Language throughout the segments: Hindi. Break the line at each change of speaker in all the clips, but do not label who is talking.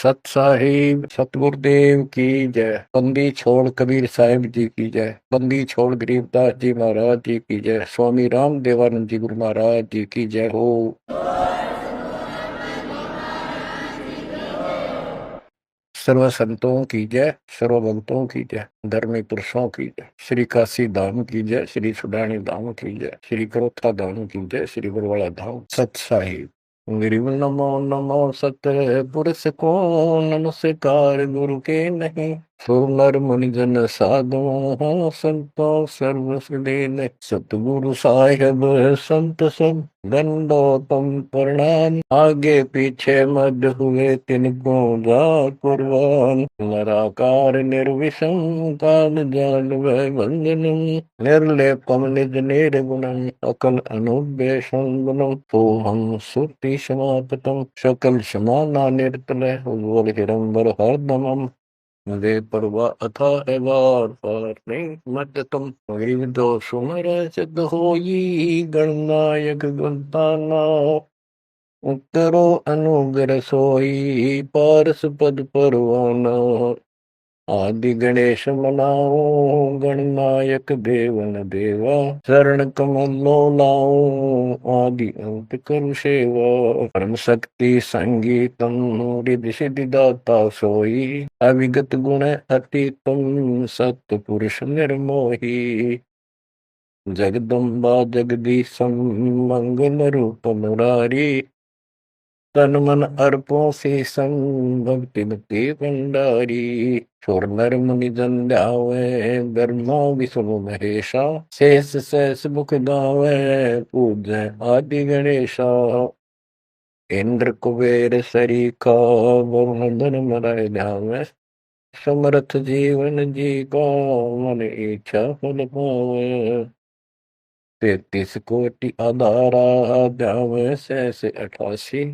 सत साहिब सतगुरुदेव की जय। बंदी छोड़ कबीर साहिब जी की जय। बंदी छोड़ गरीबदास जी महाराज जी की जय। स्वामी राम देवानंद जी गुरु महाराज जी की जय हो। सर्व संतों की जय, सर्व भक्तों की जय, धर्मी पुरुषों की जय। श्री काशी धाम की जय, श्री सुडानी धाम की जय, श्री करोथा धाम की जय, श्री बरवाला धाम। सत साहिब गिरिव नमो नमो सत पुरुष को नमस्कार गुरु के नहीं। सो नर मुनि जन साधु संतो सर्व सुदीन। सतगुरु साहिब संत सब दंडोतम प्रणाम। आगे पीछे मद हुए तिनको जा कुर्बान। नराकार निर्विषम काल जाल वै वंदनम। निर्लेपम निज निर्गुणम अकल अनुवेशम गुणम। तो हम सुरति समापतम सकल समाना निर्तल उज्ज्वल हिरंबर हरदमम। वे परवा अथा है वार पार नहीं मत तुम। गरीब दो सुमर सिद्ध होई गणनायक गुणताना। करो अनुग्रह सोई पारस पद परवाना। आदि गणेश मनाओ गणनायक देवन देवा। शरण कमलो लाओ आदि अंत करु सेवा। परम शक्ति संगीतम रिद्धि सिद्धि दाता सोई। अविगत गुण अतीतम सत्य पुरुष निर्मोही। जगदम्बा जगदीशम मंगल रूप मुरारी। तन मन अर्पों से संग भक्ति मति भंडारी। छोर नर मुनि जन ध्यावे ब्रह्मा विष्णु महेशा। शेष शेष मुख गावे पूजय आदि गणेशा। इंद्र कुबेर सरीखा वरुण धन मराय ध्यावे। समर्थ जीवन जी का मन इच्छा फल पावे। 33 कोटि आधारा ध्यावे शेष 88।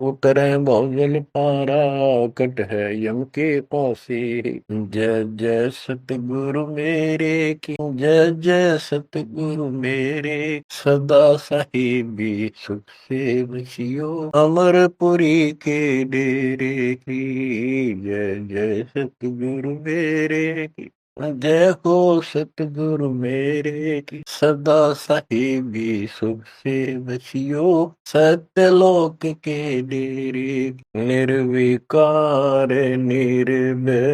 उतरे बहुजल पारा कट है यम के पासी। जय जय सतगुरु मेरे की जय जय सतगुरु मेरे। सदा साहिबी सुख से बसियो अमरपुरी के डेरे की। जय जय सतगुरु मेरे की जय हो सतगुरु मेरे की। सदा साहिबी सुख से बसियो सत्यलोक के डेरे। निर्विकार निर्भय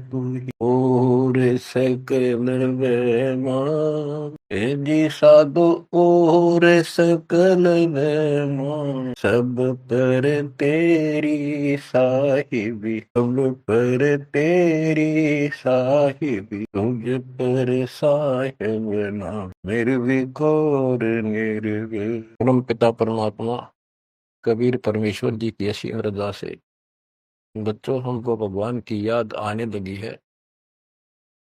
तू ही और सकल बेमान। जी साधु और सकल बेमान। सब पर तेरी साहिबी सब पर तेरी साहिबी। तुझ पर साहिब नाम निर्विकार निर्भय। परम पिता परमात्मा कबीर परमेश्वर जी की ऐसी अरदास है। बच्चों हमको भगवान की याद आने लगी है।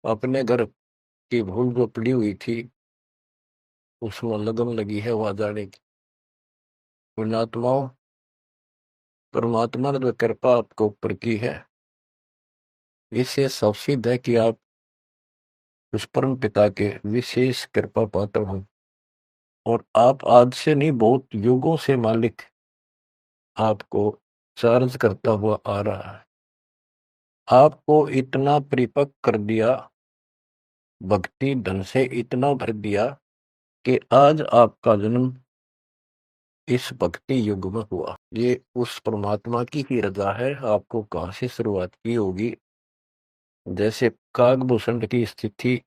अपने घर की भूल जो पड़ी हुई थी उसमें लगन लगी है वहां जाने की। पुण्यात्माओं परमात्मा ने जो कृपा आपको ऊपर की है इससे सफिद है कि आप उस परम पिता के विशेष कृपा पात्र हो। और आप आज से नहीं बहुत युगों से मालिक आपको चार्ज करता हुआ आ रहा है। आपको इतना परिपक्व कर दिया भक्ति धन से इतना भर दिया कि आज आपका जन्म इस भक्ति युग में हुआ। ये उस परमात्मा की ही रजा है। आपको कहां से शुरुआत की होगी। जैसे कागभूषण की स्थिति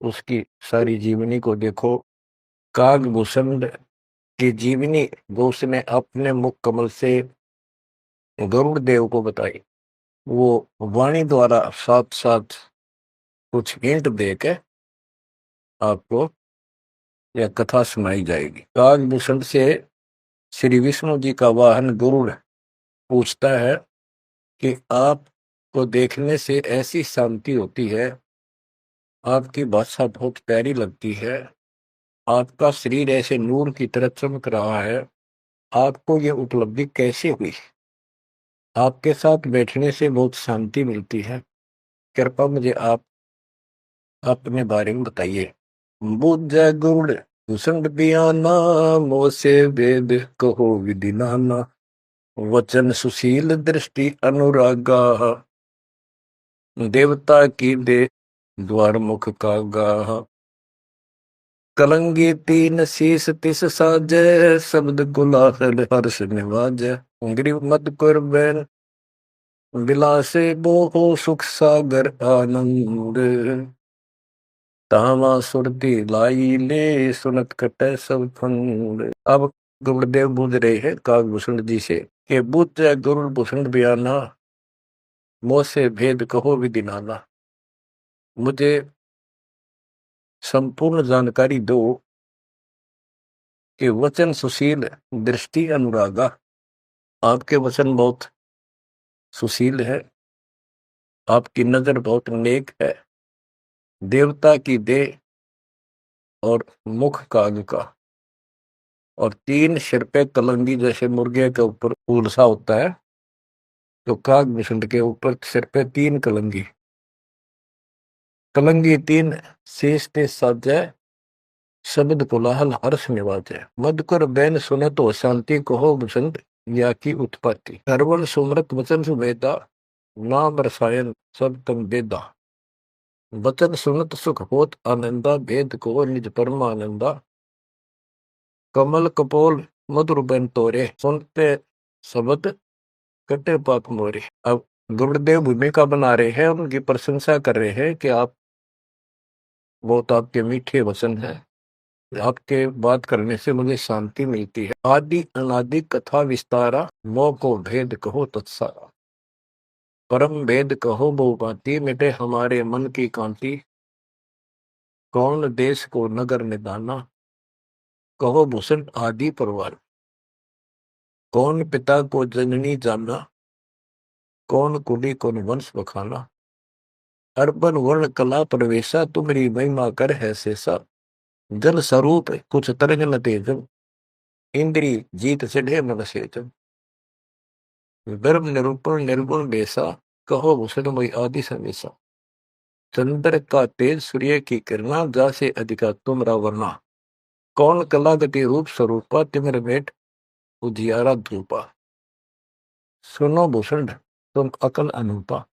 उसकी सारी जीवनी को देखो। कागभूषण की जीवनी जो उसने अपने मुख कमल से गरुड़ देव को बताई वो वाणी द्वारा साथ साथ कुछ हिंट देके आपको यह कथा सुनाई जाएगी। कागभूषण से श्री विष्णु जी का वाहन गरुड़ पूछता है कि आपको देखने से ऐसी शांति होती है। आपकी भाषा बहुत प्यारी लगती है। आपका शरीर ऐसे नूर की तरह चमक रहा है। आपको ये उपलब्धि कैसे हुई। आपके साथ बैठने से बहुत शांति मिलती है। कृपया मुझे आप अपने बारे में बताइए। बुद्ध गुरुड़ भूषण बियाना मोसे वेद कहो विधि नाना। वचन सुशील दृष्टि अनुरागा, देवता की दे द्वार मुख कागा। कलंगी तीन शीस तिस साजे, शब्द गुलाल हर्ष निवाजे। गरीब मत कर बैन विलासे बोहो, सुख सागर आनंद। तावा सुरती लाई ले, सुनत कटे सब फंद। अब गुरुदेव बूझ रहे हैं कागभूषण जी से कि बूझ जाए गुरुभूषण बयाना, मोह से भेद कहो विधि नाना। मुझे संपूर्ण जानकारी दो कि वचन सुशील दृष्टि अनुरागा, आपके वचन बहुत सुशील है, आपकी नजर बहुत नेक है, देवता की देह और मुख काग का, और तीन सिर पे कलंगी जैसे मुर्गे के ऊपर फूल सा होता है, तो कागभूषण के ऊपर सिर पे तीन कलंगी, कलंगी तीन शेष ते साजे, शब्द कोलाहल हर्ष निवाजे। मधुकर बैन सुने तो शांति कहो बसंत, या की उत्पत्ति। हरवल सुमरत वचन सुवेदा, नाम रसायन सब तम वेदा। वचन सुनत सुख होत आनंदा, भेद को निज परमानंदा। कमल कपोल मधुर बैन तोरे, सुनते शब्द कटे पाप मोरे। अब गुरुदेव भूमिका बना रहे हैं, उनकी प्रशंसा कर रहे हैं कि आप बहुत आपके मीठे वचन हैं, आपके बात करने से मुझे शांति मिलती है। आदि अनादि कथा विस्तारा, मोह को भेद कहो तत्सारा। परम भेद कहो बहु बाती, मिटे हमारे मन की कांति। कौन देश को नगर निदाना, कहो भूषण आदि परवार। कौन पिता को जननी जाना, कौन कुली कौन वंश बखाना। अर्पण वर्ण कला प्रवेशा, तुम्हारी महिमा कर है शेषा। जल स्वरूप कुछ तरंग न तेजन, इंद्री जीत चढ़े मन सेजन। ब्रह्म निरूपण निर्गुण बेसा, कहो भूषणमय आदि समेसा। चंद्र का तेज सूर्य की किरणा, जासे अधिका तुमरा वर्णा। कौन कला गति रूप स्वरूपा, तिमिर मेट उजियारा धूपा। सुनो भूषण तुम अकल अनूपा,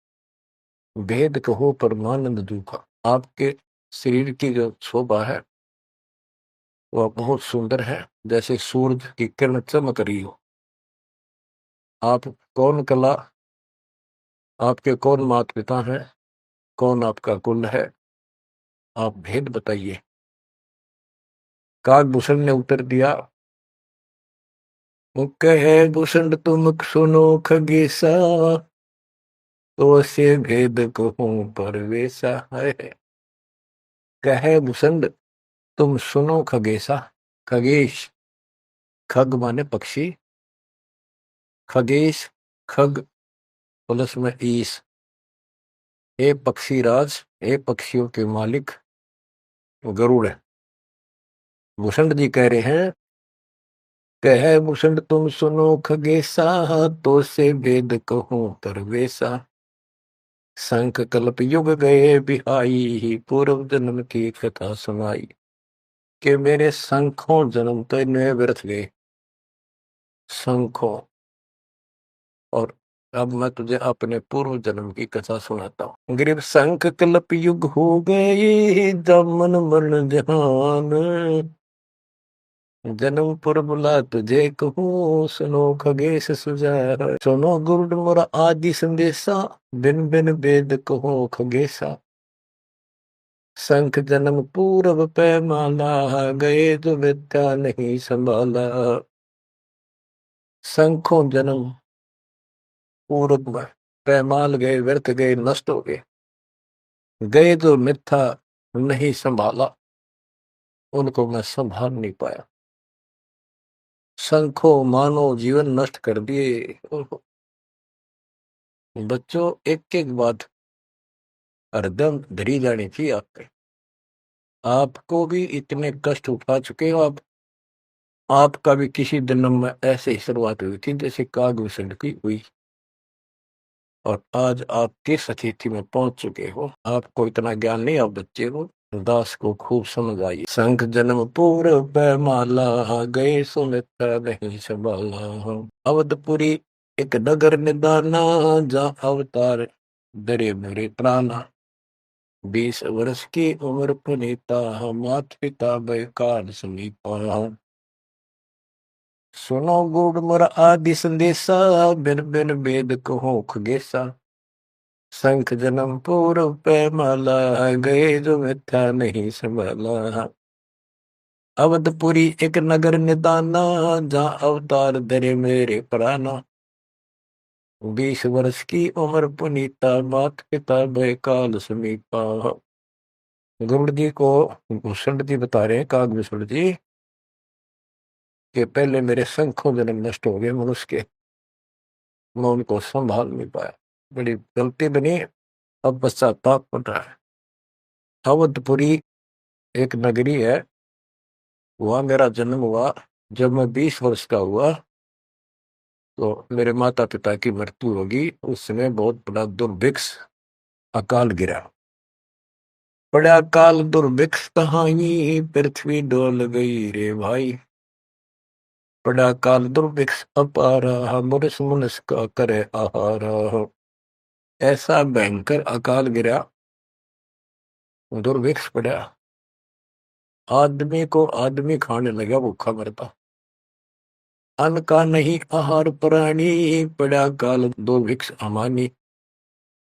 भेद कहो परमानंद दूपा। आपके शरीर की जो शोभा है वह बहुत सुंदर है, जैसे सूरज की किरण चमक रही हो। आप कौन कला, आपके कौन माता पिता हैं, कौन आपका कुल है, आप भेद बताइए। कागभूषण ने उत्तर दिया, कहे भूषण तुम सुनो खगेसा, तो से भेद कहूं परवेसा है। कहे भूषण तुम सुनो खगेसा, खगेश खग माने पक्षी, खगेश खग प्लस में ईश। हे पक्षी राज, हे पक्षियों के मालिक गरुड़ है। भूषण जी कह रहे हैं, कहे भूषण तुम सुनो खगेसा, तो से भेद कहूं परवेसा। शंख कल्प युग गए बिहाई, पूर्व जन्म की कथा सुनाई। कि मेरे शंखों जन्म तो इनमें व्यर्थ गए, शंखों। और अब मैं तुझे अपने पूर्व जन्म की कथा सुनाता हूँ। गरीब शंख कल्प युग हो गए, जमन मरण जहान। जन्म पुर बुला तुझे कहूँ, सुनो खगेश सुजान। सुनो गुरुड मोरा आदि संदेशा, बिन बिन वेद कहो खगेशा। शंख जन्म पूर्व पैमाला, गए जो विद्या नहीं संभाला। शंखों जन्म पूर्व में पैमाल गए, व्यर्थ गए, नष्ट हो गए। गए जो मिथ्या नहीं संभाला, उनको मैं संभाल नहीं पाया। शंखों मानो जीवन नष्ट कर दिए। बच्चों एक एक बात हरदम धरी जानी चाहिए आपके। आपको भी इतने कष्ट उठा चुके हो आप, आपका भी किसी जन्म में ऐसे ही शुरुआत हुई थी जैसे कागभूषण की हुई, और आज आप किस स्थिति में पहुंच चुके हो। आपको इतना ज्ञान नहीं, आप बच्चे हो। दास को खूब समझ आई। शंख जन्म पूर्व पैमाला, गए सुमित्रा नहीं संभाला। अवधपुरी एक नगर निदाना जा अवतार दरे मेरे प्राणा। 20 वर्ष की उम्र पुनीता मात पिता बेकार समीपा। सुनो गुड़ मोर आदि संदेशा बिन बिन वेद कहो खगेसा। शंख जन्म पूर्व पे माला गए जो मिथ्या नहीं संभाला। अवधपुरी एक नगर निदाना जहाँ अवतार धरे मेरे प्राणा। 20 वर्ष की उम्र पुनीता मात पिता बेकाल समीपा। गुरुड़ जी को भूषण जी बता रहे हैं, काग भूषण जी, कि पहले मेरे शंखों जन्म नष्ट हो गए मनुष्य के, मैं उनको संभाल नहीं पाया, बड़ी गलती बनी, अब पश्चाताप पड़ रहा है। अवधपुरी एक नगरी है, वहां मेरा जन्म हुआ। जब मैं 20 वर्ष का हुआ तो मेरे माता पिता की मृत्यु होगी। उस समय बहुत बड़ा दुर्भिक्ष अकाल गिरा। बड़ा अकाल दुर्भिक्ष कहानी पृथ्वी डोल गई रे भाई। बड़ा काल दुर्भिक्ष अपारा मुरस मुनस का करे आहारा। ऐसा भयंकर अकाल गिरा, दुर्भिक्ष पड़ा, आदमी को आदमी खाने लगा, भूखा मरता। अन्न का नहीं आहार प्राणी, पड़ा काल दुर्भिक्ष अमानी।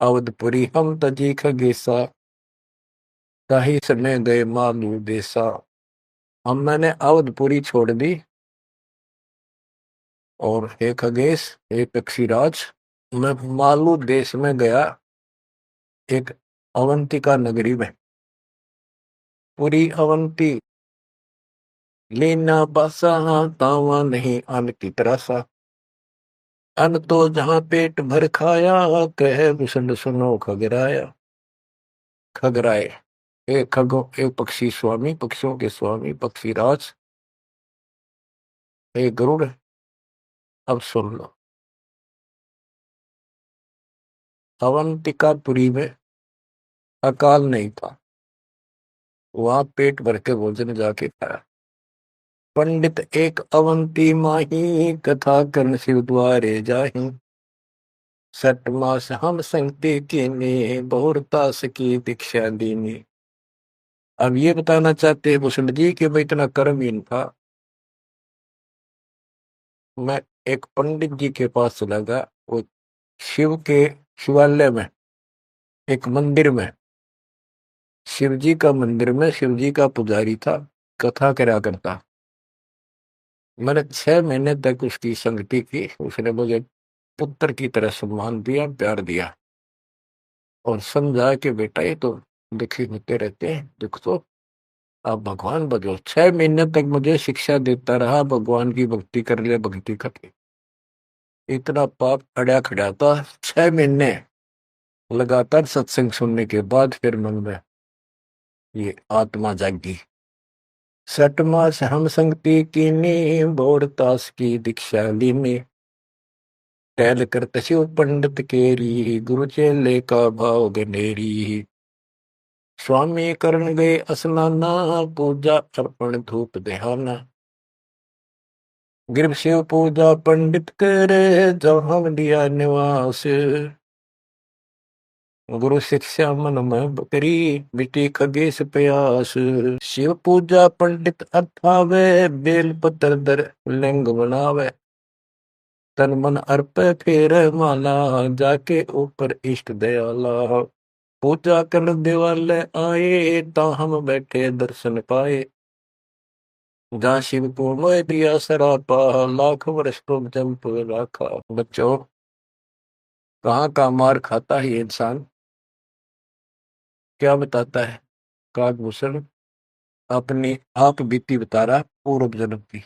अवधपुरी हम तजी खगेसा, ताही समय गए मालू देसा। हम मैंने अवधपुरी छोड़ दी और हे खगेश, हे पक्षीराज, मैं मालू देश में गया, एक अवंतिका नगरी में। पूरी अवंती लेना बासा, तावा नहीं अन्न की तरसा। अन्न तो जहां पेट भर खाया, कहे भूषण सुनो खगराया। खगराए, एक खगो एक पक्षी स्वामी, पक्षियों के स्वामी पक्षीराज, एक गरुड़, अब सुन लो। अवंतिकापुरी में अकाल नहीं था, वहां पेट भर के भोजन जाके खाया। पंडित एक अवंती माही, कथा कर्ण शिव द्वारे जाही। 6 मास हम संगति कीनी, बहुरतास की दीक्षा दीनी। अब ये बताना चाहते हैं भूषण जी कि मैं इतना कर्महीन था। मैं एक पंडित जी के पास चला गया, वो शिव के शिवालय में, एक मंदिर में, शिव जी का मंदिर में शिव जी का पुजारी था, कथा करा करता। मैंने 6 महीने तक उसकी संगति की, उसने मुझे पुत्र की तरह सम्मान दिया, प्यार दिया और समझा कि बेटा ये तो दुखी होते रहते हैं, दुख तो आप भगवान बनो। 6 महीने तक मुझे शिक्षा देता रहा, भगवान की भक्ति कर ले, भक्ति कर ले। इतना पाप अड़ा खड़ा था। 6 महीने लगातार सत्संग सुनने के बाद फिर मन में ये आत्मा जागी। 6 मास हम संगति कीनी, बोरतास की दीक्षा लीनी। टहल कर तशिव पंडित केरी, गुरु चेले का भाव गनेरी। स्वामी करण गए स्नाना, पूजा अर्पण धूप देहाना। गिर शिव पूजा पंडित करे, जहाँ दिया निवास। गुरु शिक्षा मन में बकरी, मिट्टी खगेश प्यास। शिव पूजा पंडित अथावे, बेल पत्र दर लिंग बनावे। तन मन अर्प फेर माला, जाके ऊपर इष्ट दयाला। पूजा कर दिवाले आए, ता हम बैठे दर्शन पाए। जहाँ शिव को मोह दिया सरापा, लाख वर्ष तो जंप राखा। बच्चों, कहाँ का मार खाता है इंसान, क्या बताता है काकभूषण, अपनी आप बीती बता रहा पूर्व जन्म की।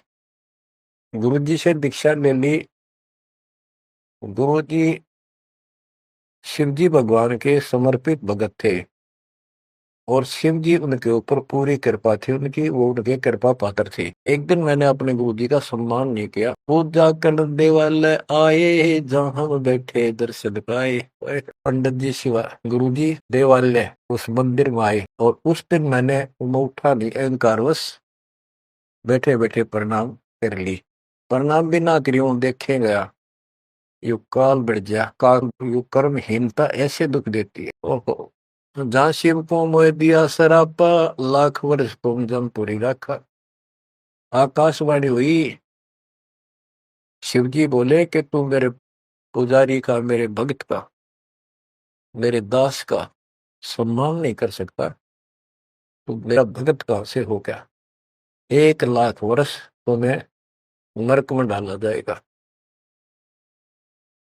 गुरु जी से दीक्षा ले ली। गुरु जी शिव जी भगवान के समर्पित भगत थे और शिव जी उनके ऊपर पूरी कृपा थी उनकी, वो उनके कृपा पात्र थे। एक दिन मैंने अपने गुरु जी का सम्मान नहीं किया। पूजा कर देवालय आए, जहाँ हम बैठे दर्शन पाए। पंडित जी शिवा गुरु जी देवालय उस मंदिर में आए और उस दिन मैंने उठा नहीं, अहंकारवश बैठे बैठे प्रणाम कर ली। प्रणाम भी ना करी, देखे गया यू काल बढ़ जा काल, यू कर्महीनता ऐसे दुख देती है। ओहो, जहाँ शिव को मोह दिया सरापा, लाख वर्ष तुम जमपुरी रखा। आकाशवाणी हुई, शिव जी बोले कि तू मेरे पुजारी का, मेरे भक्त का, मेरे दास का सम्मान नहीं कर सकता, तू मेरा भक्त कहां से हो गया। 1 लाख वर्ष तुम्हें नरक में डाला जाएगा।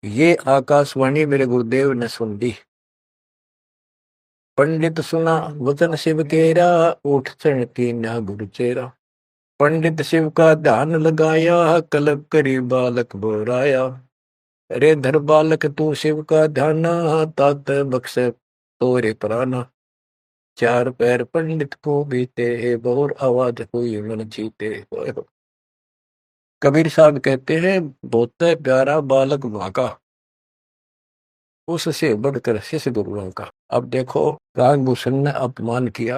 ये आकाशवाणी मेरे गुरुदेव ने सुन ली। पंडित सुना वचन शिव केरा, उठ चढ़ती ना गुरु चेरा। पंडित शिव का ध्यान लगाया, कलब करी बालक बोराया। रे धर बालक तू शिव का ध्याना, तात बख्श तोरे प्राणा। 4 पैर पंडित को बीते, बहुर आवाज हुई मन जीते। कबीर साहब कहते हैं, बहुत प्यारा बालक वहां का, उससे बढ़कर शिष्य गुरुओं का। अब देखो, कागभूषण ने अपमान किया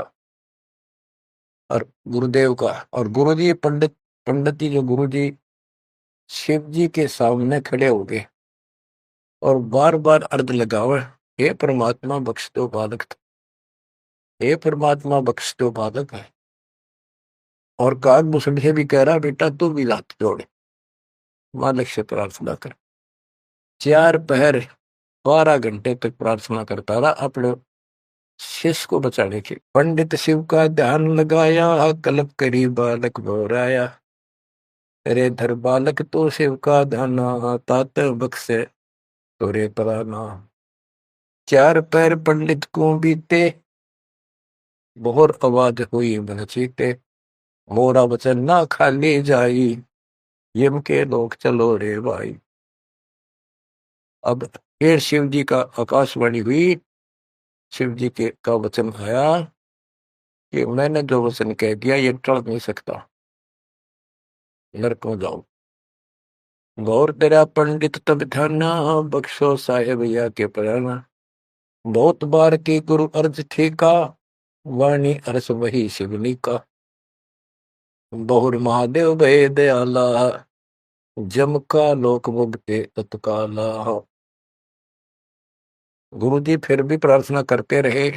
और गुरुदेव का, और गुरुजी पंडित जी, जो गुरुजी शिव जी के सामने खड़े हो गए और बार बार अर्ज लगावे, हे परमात्मा बख्श दो बालक, हे परमात्मा बख्श दो बालक है। और कागभूषण से भी कह रहा, बेटा तू भी हाथ जोड़, मालिक से प्रार्थना कर। 4 पहर 12 घंटे तक प्रार्थना करता रहा अपने शिष्य को बचाने की। पंडित शिव का ध्यान लगाया, कल्प करी बालक बोराया। अरे धर बालक तो शिव का ध्याना, तात बख्शे तोरे प्राणा। 4 पैर पंडित को बीते, बहुत आवाज हुई मन चीते। मोरा वचन ना खाली जाई, यम के लोग चलो रे भाई। अब फिर शिव जी का आकाशवाणी हुई, शिव जी के का वचन आया कि मैंने जो वचन कह दिया ये टल नहीं सकता, नरक में जाओ। गौर तेरा पंडित तब ध्याना, बख्शो साहेब या के प्राणा। बहुत बार की गुरु अर्ज ठीका, वाणी अरस वही शिवनी का। बहुर महादेव भय दयाला, जम का लोक मुगते तत्काला। गुरु जी फिर भी प्रार्थना करते रहे।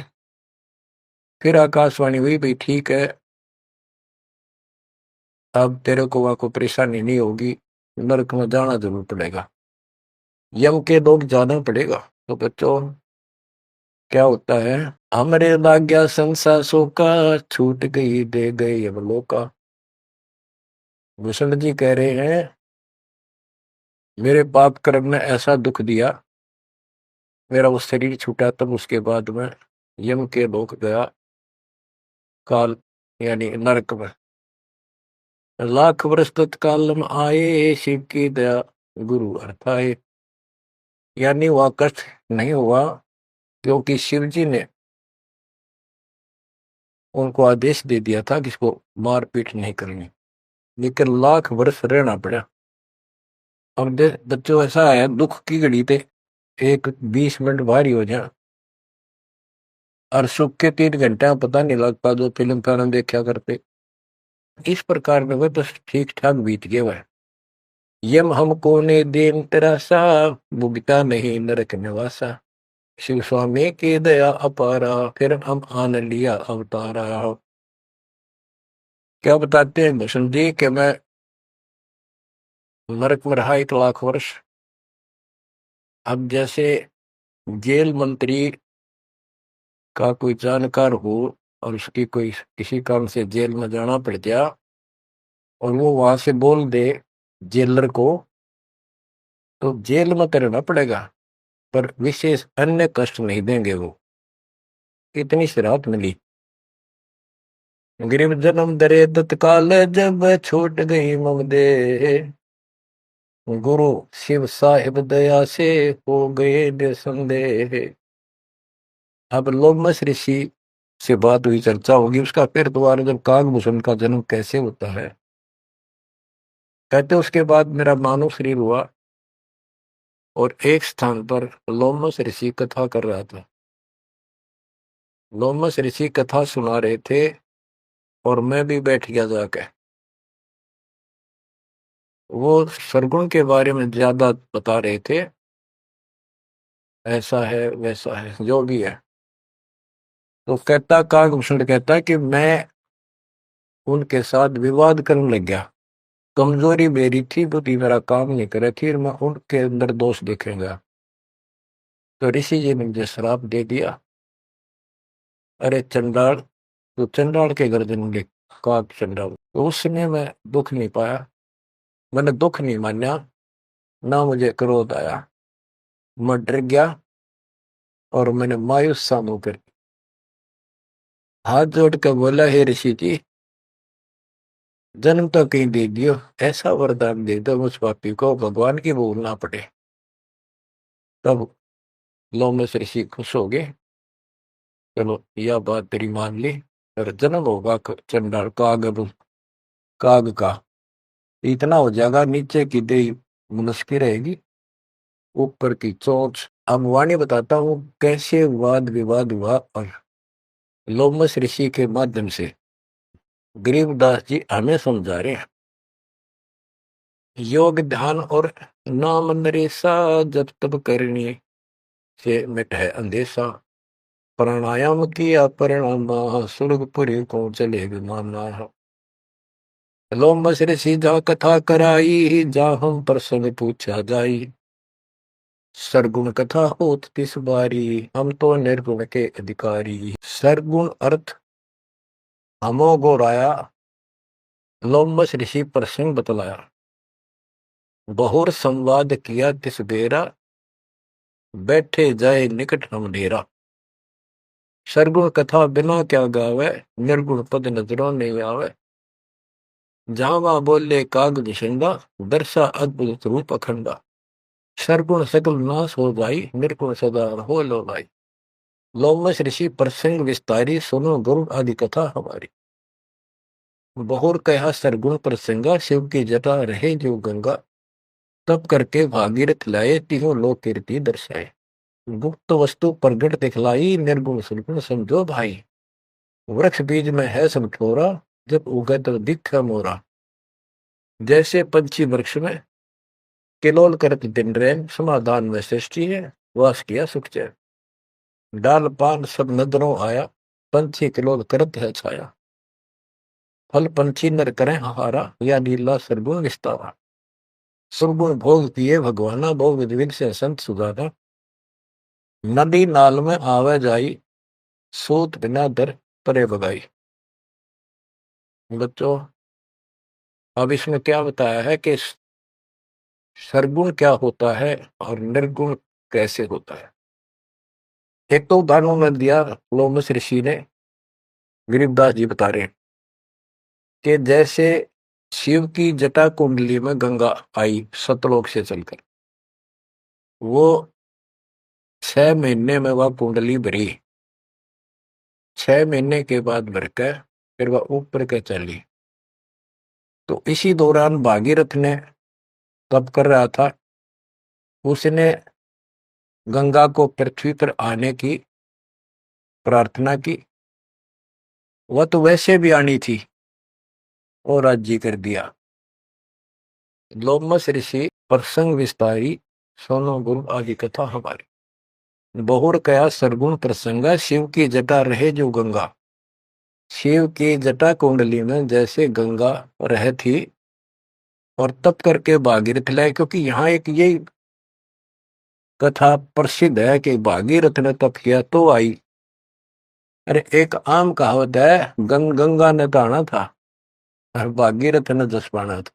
फिर आकाशवाणी हुई, भाई ठीक है, अब तेरे को वहां कोई परेशानी नहीं होगी, नरक में जाना जरूर पड़ेगा, यम के लोग जाना पड़ेगा। तो बच्चों क्या होता है, हमरे लाग गया संसासों का, छूट गई दे गए यमलोका। भूषण जी कह रहे हैं, मेरे पाप कर्म ने ऐसा दुख दिया, मेरा वो शरीर छूटा, तब उसके बाद में यम के लोक गया, काल यानी नरक में। लाख वर्ष तत्काल में आए, शिव की दया गुरु अर्थाए। यानी वह कष्ट नहीं हुआ, क्योंकि शिव जी ने उनको आदेश दे दिया था कि इसको मारपीट नहीं करनी, लेकिन लाख वर्ष रहना पड़ा। अब बच्चों ऐसा है, दुख की घड़ी थे एक 20 मिनट भारी हो जाए, और सुख के 3 घंटे पता नहीं लगता, जो फिल्म फिल्म देखा करते। इस प्रकार में वह बस ठीक ठाक बीत गया वह। यम हमको ने देन तरासा, भुगता नहीं नरक निवासा। शिव स्वामी की दया अपारा, फिर हम आन लिया अवतारा। क्या बताते हैं भूषण जी कि मैं नरक में रहा 1 लाख वर्ष। अब जैसे जेल मंत्री का कोई जानकार हो और उसकी कोई किसी काम से जेल में जाना पड़ गया, और वो वहां से बोल दे जेलर को, तो जेल में तो रहना पड़ेगा, पर विशेष अन्य कष्ट नहीं देंगे वो। इतनी सी राहत मिली। गरीब जन्म दरे तत्काल, जब छूट गई मम दे। गुरु शिव साहिब दया से हो गए निसंदेह। अब लोमस ऋषि से बात हुई, चर्चा होगी उसका। फिर दोबारा जब कागभूषण का जन्म कैसे होता है, कहते उसके बाद मेरा मानव शरीर हुआ, और एक स्थान पर लोमस ऋषि कथा कर रहा था। लोमस ऋषि कथा सुना रहे थे, और मैं भी बैठ गया जाके। वो सरगुण के बारे में ज्यादा बता रहे थे, ऐसा है वैसा है जो भी है। तो कहता काकभूषण कहता कि मैं उनके साथ विवाद करने लग गया। कमजोरी मेरी थी, बुद्धि मेरा काम नहीं करे थी, और मैं उनके अंदर दोष देखेंगा। तो ऋषि जी ने मुझे श्राप दे दिया, अरे चंडाल, तो चंडाल के गर्दन में काक चंडाल। तो उसने मैं दुख नहीं पाया, मैंने दुख नहीं माना, ना मुझे क्रोध आया। मैं डर गया और मैंने मायूस सा मुंह कर हाथ जोड़ कर बोला, हे ऋषि जी, जन्म तो कहीं दे दियो, ऐसा वरदान दे दो मुझ पापी को भगवान की भूल ना पड़े। तब लोमस ऋषि खुश हो गए, चलो यह बात तेरी मान ली, और जन्म होगा चंडाल काग का, इतना हो जाएगा, नीचे की देह मनुष्य की रहेगी, ऊपर की चोंच। अब वाणी बताता हूँ कैसे वाद विवाद हुआ, और लोमस ऋषि के माध्यम से गरीबदास जी हमें समझा रहे हैं। योग ध्यान और नाम नरेसा, जब तब करने से मिट है अंदेशा। प्राणायाम किया परिणाम, सुरगपुरी को चले विमाना। लोमस ऋषि जा कथा कराई, जा हम प्रसंग पूछा जाई। सरगुण कथा होत तिस बारी, हम तो निर्गुण के अधिकारी। सरगुण अर्थ हमो गोराया, लोमस ऋषि प्रसंग बतलाया। बहुर संवाद किया तिस बेरा, बैठे जाए निकट हम डेरा। सरगुण कथा बिना क्या गावे, निर्गुण पद नजरों नहीं आवे। जावा बोले काग निषंगा, दर्शा अद्भुत रूप अखंडा। सरगुण सकल नाश हो जाई, निर्गुण सदा हो लो भाई। लोमस ऋषि प्रसंग विस्तारी, सुनो गुरु आदि कथा हमारी। बहुर कहा सरगुण प्रसंगा, शिव की जटा रहे जो गंगा। तब करके भागीरथ लाए, तीनों लोक कीर्ति दर्शाए। गुप्त वस्तु प्रगट दिखलाई, निर्गुण सुरगुण समझो भाई। वृक्ष बीज में है सब ठोरा, जब उगे तो दिख मोरा। जैसे पंछी वृक्ष में किलोल करत दिन रैन, समाधान में सृष्टि है, वास किया सुख चैन। डाल पान सब नदरों आया, पंछी किलोल करत है छाया। फल पंछी नर करें हारा, या नीला सरगुण विस्तारा। सुरगुण भोग पिए भगवाना, भोग विध विध से संत सुजाना। नदी नाल में आवे जाई, सूत बिना दर परे बगाई। बच्चों, अब इसमें क्या बताया है कि सरगुण क्या होता है और निर्गुण कैसे होता है। एक तो उदाहरण में दिया लोमस ऋषि ने, गरीबदास जी बता रहे हैं कि जैसे शिव की जटा कुंडली में गंगा आई सतलोक से चलकर, वो 6 महीने में वह कुंडली भरी। 6 महीने के बाद भरकर फिर वह ऊपर के चली। तो इसी दौरान भागीरथ ने तप कर रहा था, उसने गंगा को पृथ्वी पर आने की प्रार्थना की। वह तो वैसे भी आनी थी और राज्य कर दिया। लोमस ऋषि प्रसंग विस्तारी, सोनो गुरु आदि कथा हमारी। बहुर कया सरगुण प्रसंगा, शिव की जटा रहे जो गंगा। शिव की जटा कुंडली में जैसे गंगा रह थी, और तप करके भागीरथ लाए, क्योंकि यहाँ एक ये कथा प्रसिद्ध है कि भागीरथ ने तप किया तो आई। अरे एक आम कहावत है, गंगा ने ताना था और भागीरथ ने जस पाना था।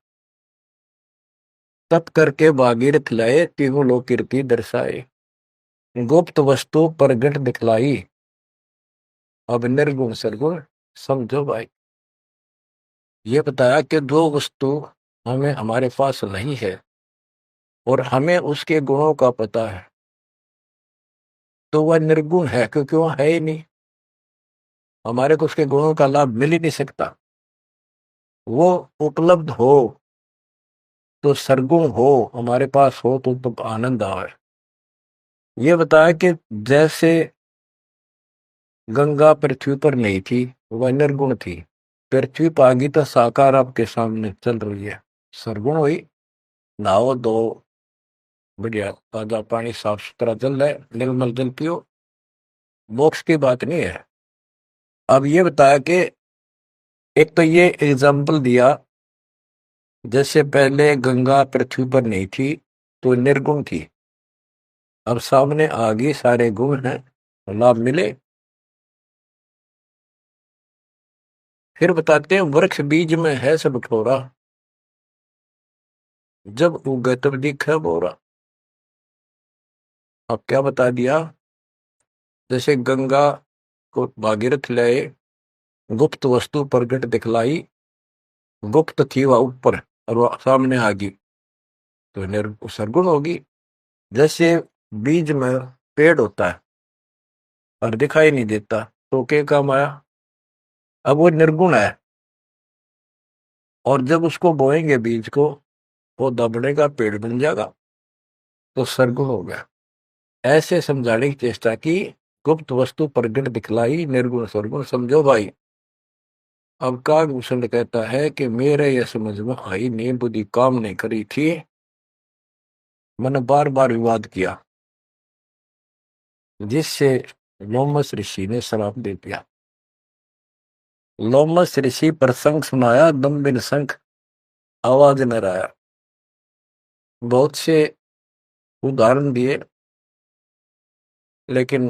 तप करके भागीरथ लाए, तीनों लोक कीर्ति दर्शाए। गुप्त वस्तु प्रगट दिखलाई, अब निर्गुण सरगुण समझो भाई। ये बताया कि जो वस्तु हमें हमारे पास नहीं है और हमें उसके गुणों का पता है, तो वह निर्गुण है, क्योंकि वह है ही नहीं, हमारे को उसके गुणों का लाभ मिल ही नहीं सकता। वो उपलब्ध हो तो सरगुण हो, हमारे पास हो तो आनंद आए। ये बताया कि जैसे गंगा पृथ्वी पर नहीं थी, वह निर्गुण थी। पृथ्वी पर आ गई तो साकार आपके सामने चल रही है, सरगुण हुई। नहाओ दो, बढ़िया ताजा पानी, साफ सुथरा जल है, निर्मल जल पियो, मोक्ष की बात नहीं है। अब ये बताया कि एक तो ये एग्जाम्पल दिया, जैसे पहले गंगा पृथ्वी पर नहीं थी तो निर्गुण थी, अब सामने आ गई, सारे गुण हैं, लाभ मिले। फिर बताते हैं वृक्ष बीज में है सब ठोरा, जब उगे तब दिखे बोरा। अब क्या बता दिया, जैसे गंगा को भागीरथ लाए, गुप्त वस्तु प्रगट दिखलाई, गुप्त थी वह ऊपर और वह सामने आ गई तो सरगुण होगी। जैसे बीज में पेड़ होता है और दिखाई नहीं देता तो क्या काम आया, अब वो निर्गुण है, और जब उसको बोएंगे बीज को, पौधा बनेगा, पेड़ बन जाएगा, तो सरगुण हो गया। ऐसे समझाने की चेष्टा की, गुप्त वस्तु प्रगट दिखलाई, निर्गुण सरगुण समझो भाई। अब कागभूषण कहता है कि मेरे यह समझ में आई नहीं, बुद्धि काम नहीं करी थी, मैंने बार बार विवाद किया, जिससे लोमस ऋषि ने श्राप दे दिया। लोमस ऋषि प्रसंग सुनाया, दम बिन शंख आवाज न आया। बहुत से उदाहरण दिए, लेकिन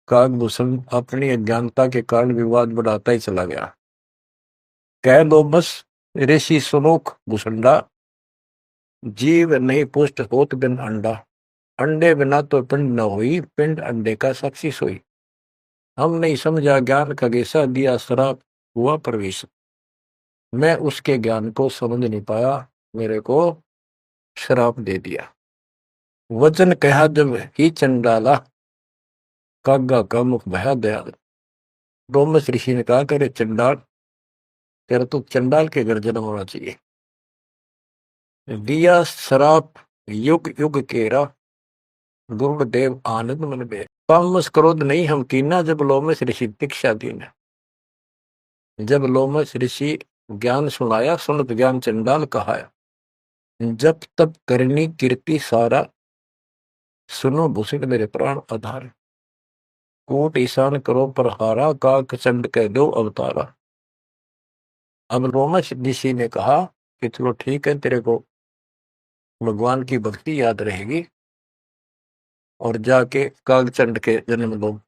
कागभूषण अपनी अज्ञानता के कारण विवाद बढ़ाता ही चला गया। कह दो बस ऋषि सुनोख भूषंडा, जीव नहीं पुष्ट होत बिन अंडा, अंडे बिना तो पिंड न हुई, पिंड अंडे का साक्षी सोई। हम नहीं समझा ज्ञान का गेसा, दिया श्राप हुआ प्रवेश, मैं उसके ज्ञान को समझ नहीं पाया, मेरे को श्राप दे दिया। वचन कहा जब ही चंडाला, कागा का मुख भया दयाल। डोमस ऋषि ने कहा, करे चंडाल, तेरा तो चंडाल के घर जन्म होना चाहिए। दिया श्राप युग युग केरा, गुरुदेव आनंद मन बे। कामस क्रोध नहीं हम कीना, जब लोमस ऋषि दीक्षा दीना। जब लोमस ऋषि ज्ञान सुनाया, सुनत ज्ञान चंडाल कहाया। जब तब करनी कीर्ति सारा, सुनो भूषण मेरे प्राण आधार। कोट ईशान करो पर हारा, काक चंड कह दो अवतारा। अब लोमस ऋषि ने कहा कि चलो ठीक है, तेरे को भगवान की भक्ति याद रहेगी, और जाके कागचंड के जन्म लो।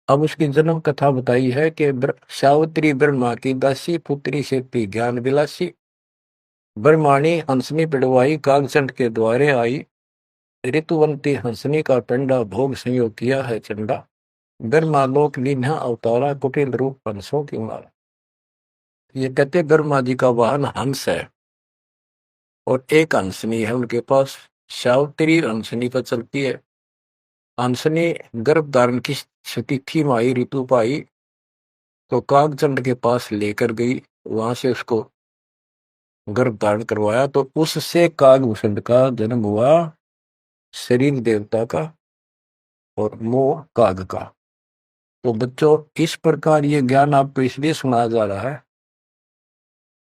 अब उसकी जन्म कथा बताई है कि सावित्री ब्रह्मा की दासी, पुत्री से थी ज्ञान विलासी। ब्रह्माणी हंसनी पिड़वाई, कागचंड के द्वारे आई। ऋतुवंती हंसनी का पिंडा, भोग संयोग किया है चंडा। ब्रह्मालोक लीन्हा अवतारा, कुटिल रूप हंसों की मारा। ये कहते ब्रह्मा जी का वाहन हंस है, और एक हंसनी है उनके पास, सावित्री हंसनी पर चलती है। हंसनी गर्भ धारण की स्थिति में आई, ऋतु पाई तो कागचंद के पास लेकर गई, वहां से उसको गर्भ धारण करवाया, तो उससे कागभूषण का जन्म हुआ, शरीर देवता का और मोह काग का। तो बच्चों, इस प्रकार ये ज्ञान आपको इसलिए सुनाया जा रहा है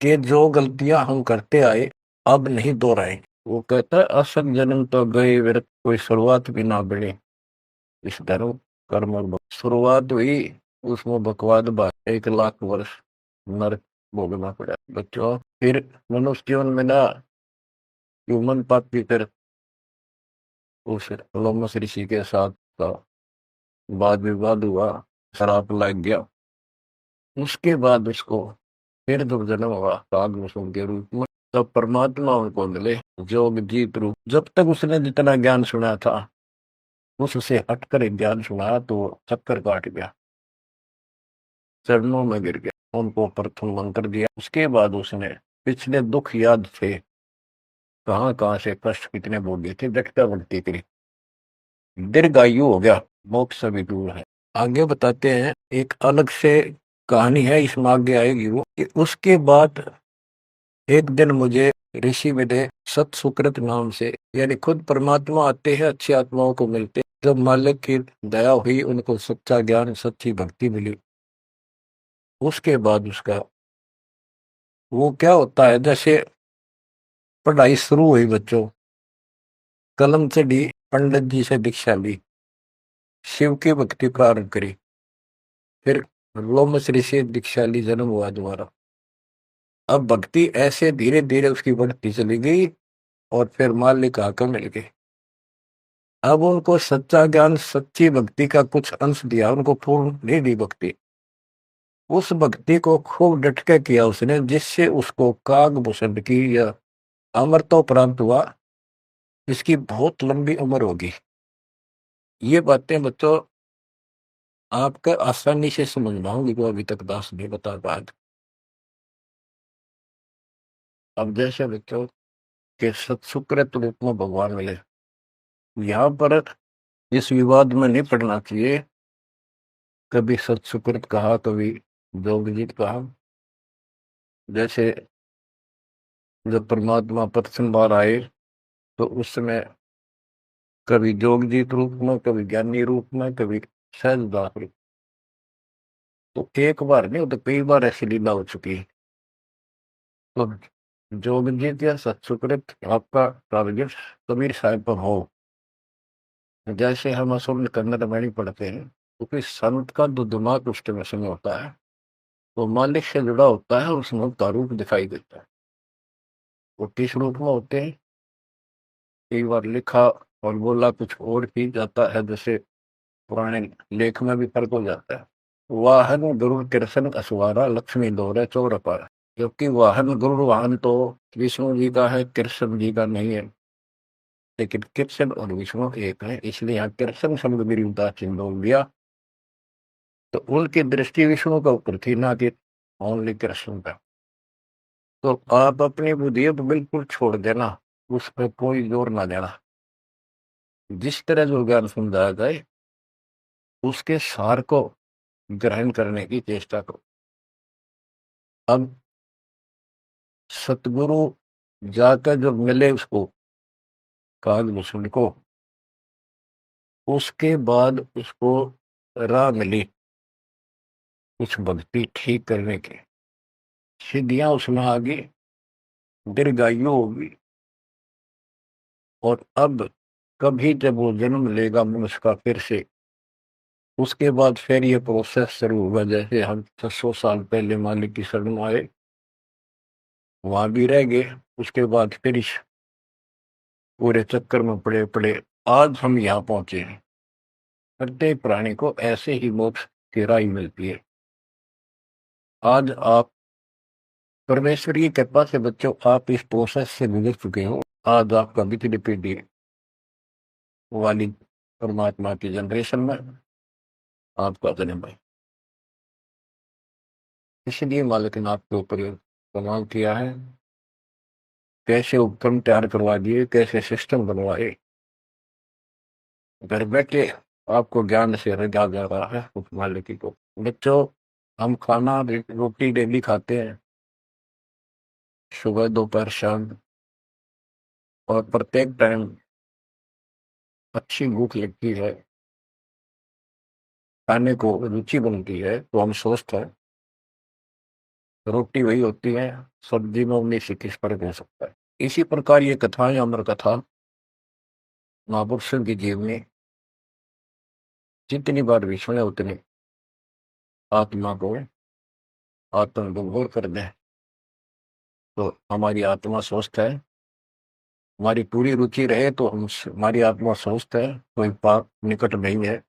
कि जो गलतियां हम करते आए अब नहीं दोहराएंगे। वो कहता है, असल जन्म तो गए व्यर्थ, कोई शुरुआत भी ना बने इस धर्म कर्म और शुरुआत हुई, उसमें बकवाद बात, 1 लाख वर्ष नरक भोगना पड़ा बच्चों। फिर मनुष्य जीवन में ना ह्यूमन पापी, फिर उस लोमस ऋषि के साथ का वाद विवाद हुआ, शराब लग गया। उसके बाद उसको फिर जब जन्म हुआ कागभूषण के रूप में, तब परमात्मा उनको मिले जोग जीत रूप। जब तक उसने जितना ज्ञान सुना था, उससे हटकर ज्ञान सुना तो चक्कर काट गया, चरणों में गिर गया, उनको प्रथम मंत्र दिया। उसके बाद उसने पिछले दुख याद थे, कहाँ कहाँ से कष्ट कितने भोगे थे, व्यक्ता भक्ति करी, दीर्घायु हो गया, मोक्ष भी दूर है। आगे बताते हैं, एक अलग से कहानी है, इसमें आगे आएगी वो कि उसके बाद एक दिन मुझे ऋषि मिले, सत सुकृत नाम से, यानी खुद परमात्मा आते हैं, अच्छी आत्माओं को मिलते। जब मालिक की दया हुई, उनको सच्चा ज्ञान, सच्ची भक्ति मिली, उसके बाद उसका वो क्या होता है, जैसे पढ़ाई शुरू हुई बच्चों, कलम से डी, पंडित जी से दीक्षा ली, शिव की भक्ति प्रारंभ करी, फिर लोमश्री से दीक्षा ली, जन्म हुआ दोबारा। अब भक्ति ऐसे धीरे धीरे उसकी बढ़ती चली गई और फिर मालिक आकर मिल गए। अब उनको सच्चा ज्ञान, सच्ची भक्ति का कुछ अंश दिया, उनको पूर्ण नहीं दी भक्ति। उस भक्ति को खूब डटके किया उसने, जिससे उसको कागभूषण की या अमरत्व प्राप्त हुआ, जिसकी बहुत लंबी उम्र होगी। ये बातें बच्चों आपका आसानी से समझ पाऊंगी, को अभी तक दास नहीं बता पाया। अब जैसे बच्चों के सत्सुकृत रूप में भगवान मिले, यहाँ पर इस विवाद में नहीं पड़ना चाहिए। कभी सत्सुकृत कहा, कभी जोगजीत कहा। जैसे जब परमात्मा प्रथम बार आए तो उस समय कभी जोगजीत रूप में, कभी ज्ञानी रूप में, कभी सहजदास रूप। तो एक बार नहीं, वो तो कई बार ऐसी लीला हो चुकी है। तो जोगजीत या सत्सुकृत आपका टारगेट कबीर साहब पर हो, जैसे हम असल कन्नड़ में नहीं पढ़ते हैं, क्योंकि संत का जो दिमाग उस समय होता है वो मालिक से जुड़ा होता है, उसमें उसका रूप दिखाई देता है। वो किस रूप में होते हैं, कई बार लिखा और बोला कुछ और ही जाता है, जैसे पुराने लेख में भी फर्क हो जाता है। वाहन गुरु कृष्ण असवारा, लक्ष्मी दौरे चोर अपार। क्योंकि वाहन गुरु वाहन तो विष्णु जी का है, कृष्ण जी का नहीं है। लेकिन कृष्ण और विष्णु एक है, इसलिए यहाँ कृष्ण शब्द विरुद्धा चिन्ह बोल दिया। तो उनकी दृष्टि विष्णु का ऊपर थी, ना कि ओनली कृष्ण का। तो आप अपनी बुद्धि अब बिल्कुल छोड़ देना, उस पर कोई जोर ना देना। जिस तरह जो ज्ञान समझाया जाए उसके सार को ग्रहण करने की चेष्टा करो। अब सतगुरु जाकर जब मिले उसको, कागभूषण को, उसके बाद उसको राह मिली कुछ भक्ति ठीक करने की, सिद्धियां उसमें आ गई, दीर्घायु होगी। और अब कभी जब वो जन्म लेगा मनुष्य का फिर से, उसके बाद फिर ये प्रोसेस शुरू होगा। जैसे हम 600 साल पहले मालिक की शरण में आए, वहां भी रह गए, उसके बाद फिर इस पूरे चक्कर में पड़े पड़े आज हम यहाँ पहुंचे हैं। प्रत्येक प्राणी को ऐसे ही मोक्ष की राह मिलती है। आज आप परमेश्वर की कृपा से बच्चों, आप इस प्रोसेस से गुजर चुके हो। आज आपका बिजली पीढ़ी वाली परमात्मा की जनरेशन में आपका जन्म है। इसलिए मालिक ने आपके ऊपर ये कमाल किया है, कैसे उपक्रम तैयार करवा दिए, कैसे सिस्टम बनवाए, घर बैठे आपको ज्ञान से रजा जा रहा है उस मालिक को। बच्चों, हम खाना रोटी डेली खाते हैं, सुबह दोपहर शाम, और प्रत्येक टाइम अच्छी भूख लगती है, खाने को रुचि बनती है, तो हम स्वस्थ हैं। रोटी वही होती है, सब्जी में 19 21 फर्क हो सकता है। इसी प्रकार ये कथाएं, अमर कथा महापुरुषों की जीवनी, जितनी बार भी सुने उतनी आत्मा को आत्मविभोर कर दें, तो हमारी आत्मा स्वस्थ है। हमारी पूरी रुचि रहे तो हम, हमारी आत्मा स्वस्थ है, कोई पाप निकट नहीं है।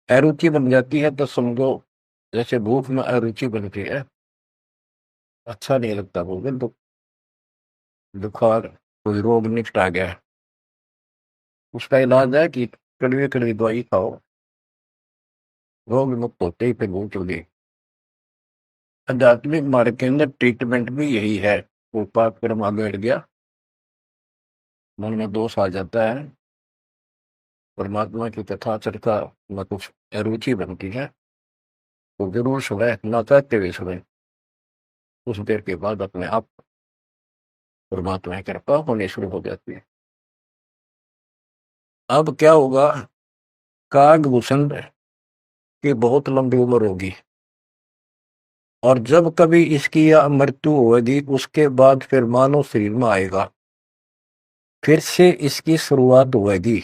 अरुचि बन जाती है तो समझो, जैसे भूख में अरुचि बनती है, अच्छा नहीं लगता भोजन, तो बुखार, कोई रोग निकट आ गया है, उसका इलाज है कि कड़वी कड़वी दवाई खाओ, रोग मुक्त होते ही फिर भूख चली। आध्यात्मिक मार्ग के अंदर ट्रीटमेंट भी यही है। वो पाप कर्म आगे बढ़ गया, मन में दोष आ जाता है, परमात्मा की कथा चर्चा में कुछ अरुचि बनती है, तो जरूर सुबह ना चाहते हुए सुबह, कुछ देर के बाद अपने आप परमात्मा की कृपा होनी शुरू हो जाती है। अब क्या होगा, कागभूषण की बहुत लंबी उम्र होगी, और जब कभी इसकी या मृत्यु होगी उसके बाद फिर मानव शरीर में आएगा, फिर से इसकी शुरुआत होगी।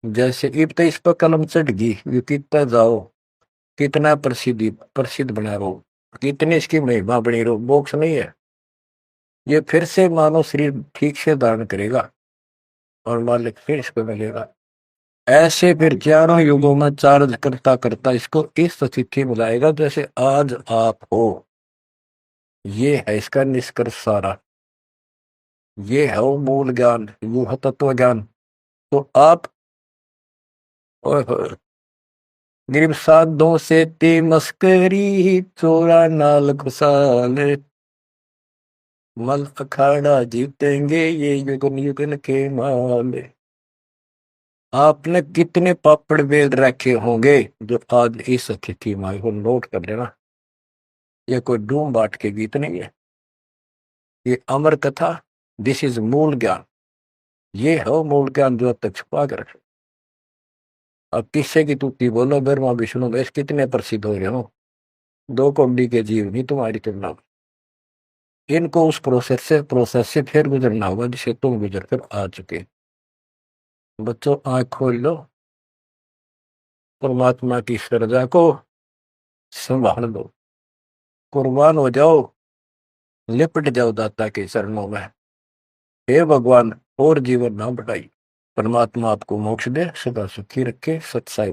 जैसे इब तो इस पर कलम चढ़ गई, ये कितना जाओ, कितना प्रसिद्धि प्रसिद्ध बना रहो, कितनी इसकी महिमा बनी रहो, मोक्ष नहीं है। ये फिर से मानव शरीर ठीक से धारण करेगा और मालिक फिर इसको मिलेगा। ऐसे फिर चारों युगों में चार्ज करता करता इसको इस स्थिति में लाएगा जैसे आज आप हो। ये है इसका निष्कर्ष सारा, ये है वो मूल ज्ञान, वो है तत्व ज्ञान। तो आप ओए होए, गरीब साधों से ती मस्करी, चोरा नाल खुशाल, मल अखाड़ा जीतेंगे ये युगन युगन के माल। आपने कितने पापड़ बेल रखे होंगे जो आज इस स्थिति में आए हो, नोट कर लेना। ये कोई डूम बाट के गीत नहीं है, ये अमर कथा, दिस इज मूल ज्ञान। ये है वो मूल ज्ञान जो अब तक छुपा कर रखे। अब किससे की तुक्ति बोलो, ब्रह्मा विष्णु महेश कितने प्रसिद्ध हो रहे हो, दो कौड़ी के जीव नहीं तुम्हारी तुलना में। इनको उस प्रोसेस से फिर गुजरना होगा जिसे तुम गुजर कर आ चुके। बच्चों आंख खोल लो, परमात्मा की श्रद्धा को संभाल लो, कुर्बान हो जाओ, लिपट जाओ दाता के चरणों में। हे भगवान, और जीवन ना बढ़ाई। परमात्मा आपको मोक्ष दे, सदा सुखी रखे, सत्साई।